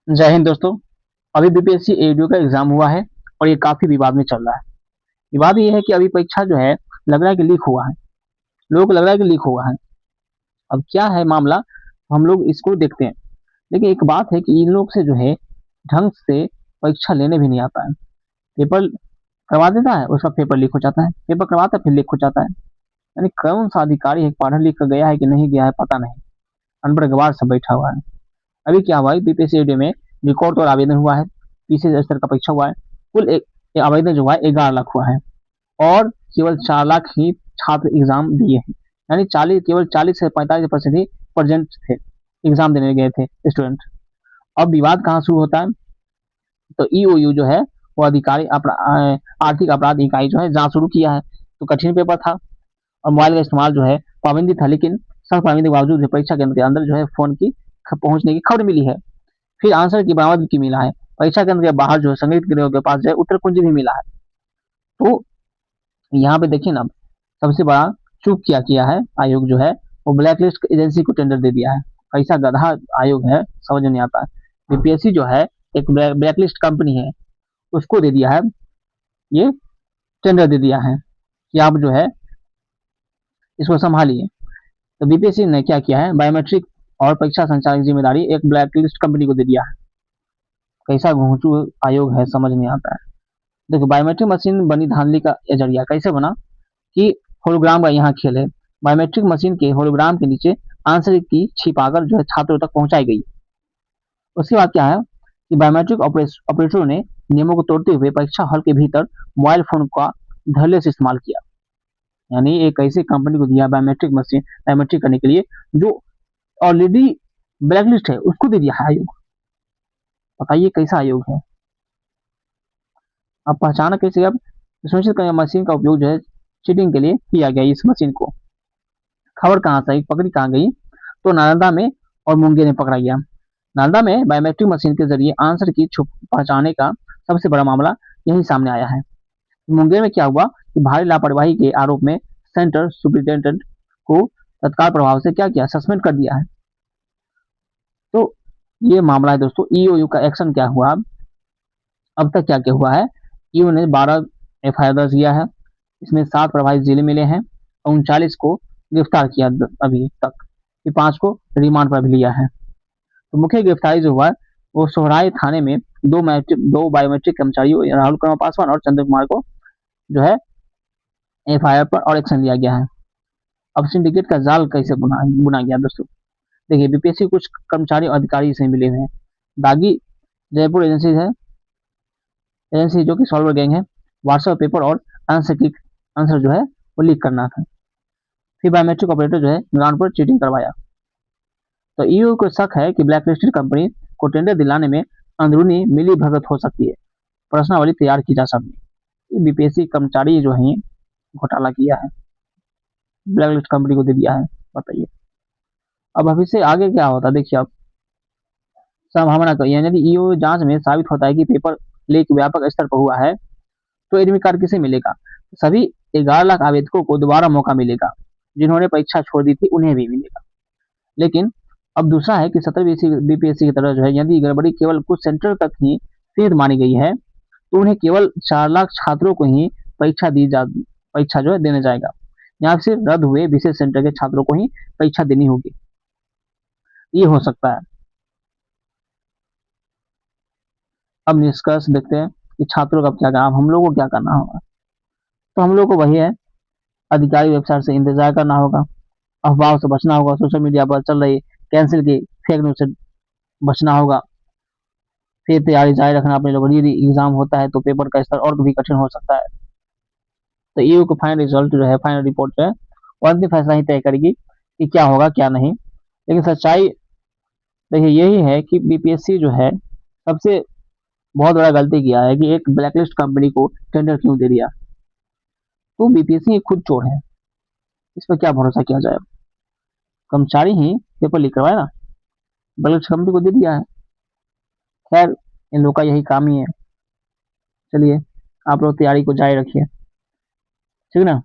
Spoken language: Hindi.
जय हिंद दोस्तों। अभी बीपीएससी एडीओ का एग्जाम हुआ है और ये काफी विवाद में चल रहा है। विवाद ये है कि अभी परीक्षा जो है लग रहा है कि लीक हुआ है। लोगों को लग रहा है कि लीक हुआ है। अब क्या है मामला, हम लोग इसको देखते हैं। लेकिन एक बात है कि इन लोग से जो है ढंग से परीक्षा लेने भी नहीं आता है। पेपर करवा देता है, उसका पेपर लीक हो जाता है, पेपर करवाता है फिर लीक हो जाता है। यानी कौन सा अधिकारी है, पढ़ लिख कर गया है कि नहीं गया है पता नहीं। अनपढ़ गवार सब बैठा हुआ है। अभी क्या हुआ है, बीपीएससी एडीओ में रिकॉर्ड और आवेदन हुआ है। पीसी स्तर का परीक्षा हुआ है। कुल एक आवेदन जो हुआ है 11 लाख हुआ है और केवल 4 लाख ही छात्र एग्जाम दिए हैं। यानी 40, केवल 40 से 45% ही प्रेजेंट थे, एग्जाम देने गए थे स्टूडेंट। अब विवाद कहाँ शुरू होता है, तो ईओयू जो है वो अधिकारी आर्थिक अपराध इकाई जो है जांच शुरू किया है। तो कठिन पेपर था और मोबाइल का इस्तेमाल जो है पाबंदी था, लेकिन सख्त पाबंदी के बावजूद परीक्षा केंद्र के अंदर जो है फोन की पहुंचने की खबर मिली है। फिर आंसर की बरामद की मिला है। परीक्षा केंद्र के बाहर जो है संगीत गिरोह के पास जो है उत्तर कुंजी भी मिला है। तो यहाँ पे देखिए ना, सबसे बड़ा चूक क्या किया है आयोग जो है, वो ब्लैक लिस्ट एजेंसी को टेंडर दे दिया है। कैसा गधा आयोग है समझ नहीं आता है। बीपीएससी जो है एक ब्लैक लिस्ट कंपनी है, उसको दे दिया है, ये टेंडर दे दिया है कि आप जो है इसको संभालिए। तो बीपीएससी ने क्या किया है, बायोमेट्रिक और परीक्षा संचालन की जिम्मेदारी एक ब्लैक लिस्ट कंपनी को दे दिया है। कैसा घोंचू आयोग है समझ नहीं आता है। देखो, बायोमेट्रिक मशीन बनी धांधली का जरिया। कैसे बना कि होलोग्राम का यहाँ खेल है। बायोमेट्रिक मशीन के होलोग्राम के नीचे आंसर की छिपाकर जो है छात्रों तक पहुंचाई गई। उसके बाद क्या है कि बायोमेट्रिक ऑपरेटरों ने नियमों को तोड़ते हुए परीक्षा हॉल के भीतर मोबाइल फोन का धड़ल्ले से इस्तेमाल किया। यानी एक ऐसी कंपनी को दिया बायोमेट्रिक मशीन बायोमेट्रिक करने के लिए जो ऑलरेडी ब्लैकलिस्ट है, उसको दे दिया है आयोग। बताइए कैसा आयोग है। अब पहचाना कैसे, अब सुनिश्चित करें मशीन का उपयोग जो है चीटिंग के लिए किया गया इस मशीन को। खबर कहाँ से आई, पकड़ी कहाँ गई, तो नालंदा में और मुंगेर में पकड़ा गया। नालंदा में बायोमेट्रिक मशीन के जरिए आंसर की छुप पहचाने का सबसे बड़ा मामला यही सामने आया है। मुंगेर में क्या हुआ कि भारी लापरवाही के आरोप में सेंटर सुप्रिंटेंडेंट को तत्काल प्रभाव से क्या किया, सस्पेंड कर दिया है। तो ये मामला है दोस्तों। ईओयू का एक्शन क्या हुआ, अब तक क्या क्या हुआ है। ईओ ने 12 एफआईआर दर्ज किया है। इसमें 7 प्रभावित जिले मिले हैं और 39 को गिरफ्तार किया अभी तक। ये 5 को रिमांड पर भी लिया है। तो मुख्य गिरफ्तारी जो हुआ है वो सोहराय थाने में दो बायोमेट्रिक कर्मचारियों राहुल कुमार पासवान और चंद्र कुमार को जो है एफआईआर पर और एक्शन लिया गया है। अब सिंडिकेट का जाल कैसे बुना गया दोस्तों। देखिए, बीपीएससी कुछ कर्मचारी और अधिकारी से मिले हुए हैं। दागी जयपुर एजेंसी जो कि सॉल्वर गैंग है, व्हाट्सएप पेपर और आंसर जो है वो लीक करना था। फिर बायोमेट्रिक ऑपरेटर जो है ग्राउंड पर चीटिंग करवाया। तो ईओ को शक है कि ब्लैकलिस्टेड कंपनी को टेंडर दिलाने में अंदरूनी मिली भगत हो सकती है। प्रश्नावली तैयार की जा सकती है। बीपीएससी कर्मचारी जो है घोटाला किया है, ब्लैकलिस्ट कंपनी को दे दिया है। बताइए अब अभी से आगे क्या होता है, देखिए अब संभावना कही है। यदि ईओ जांच में साबित होता है कि पेपर लीक व्यापक स्तर पर हुआ है तो एडमिट कार्ड किसे मिलेगा। सभी 11 लाख आवेदकों को दोबारा मौका मिलेगा। जिन्होंने परीक्षा छोड़ दी थी उन्हें भी मिलेगा। लेकिन अब दूसरा है कि 17 बीपीएससी की तरह जो है यदि गड़बड़ी केवल कुछ सेंटर तक ही सीमित मानी गई है तो उन्हें केवल 4 लाख छात्रों को ही परीक्षा जो है देने जाएगा। यहाँ सिर्फ रद्द हुए विशेष सेंटर के छात्रों को ही परीक्षा देनी होगी। ये हो सकता है। अब निष्कर्ष देखते हैं कि छात्रों का क्या काम, हम लोग को क्या करना होगा। तो हम लोग को वही है, अधिकारी वेबसाइट से इंतजार करना होगा, अफवाह से बचना होगा, सोशल मीडिया पर चल रही कैंसिल की फेक न्यूज से बचना होगा। फिर तैयारी जारी रखना अपने लोगों। यदि एग्जाम होता है तो पेपर का स्तर और भी कठिन हो सकता है। तो ईयू को फाइनल रिजल्ट जो है, फाइनल रिपोर्ट जो है वो अंतिम फैसला ही तय करेगी कि क्या होगा क्या नहीं। लेकिन सच्चाई देखिए यही है कि बीपीएससी जो है सबसे बहुत बड़ा गलती किया है कि एक ब्लैकलिस्ट कंपनी को टेंडर क्यों दे दिया। तो बीपीएससी खुद चोर है, इस पर क्या भरोसा किया जाए। कर्मचारी ही पेपर लीक करवाया ना, ब्लैकलिस्ट कंपनी को दे दिया है। खैर, इन लोग का यही काम ही है। चलिए, आप लोग तैयारी को जारी रखिए, ठीक है ना।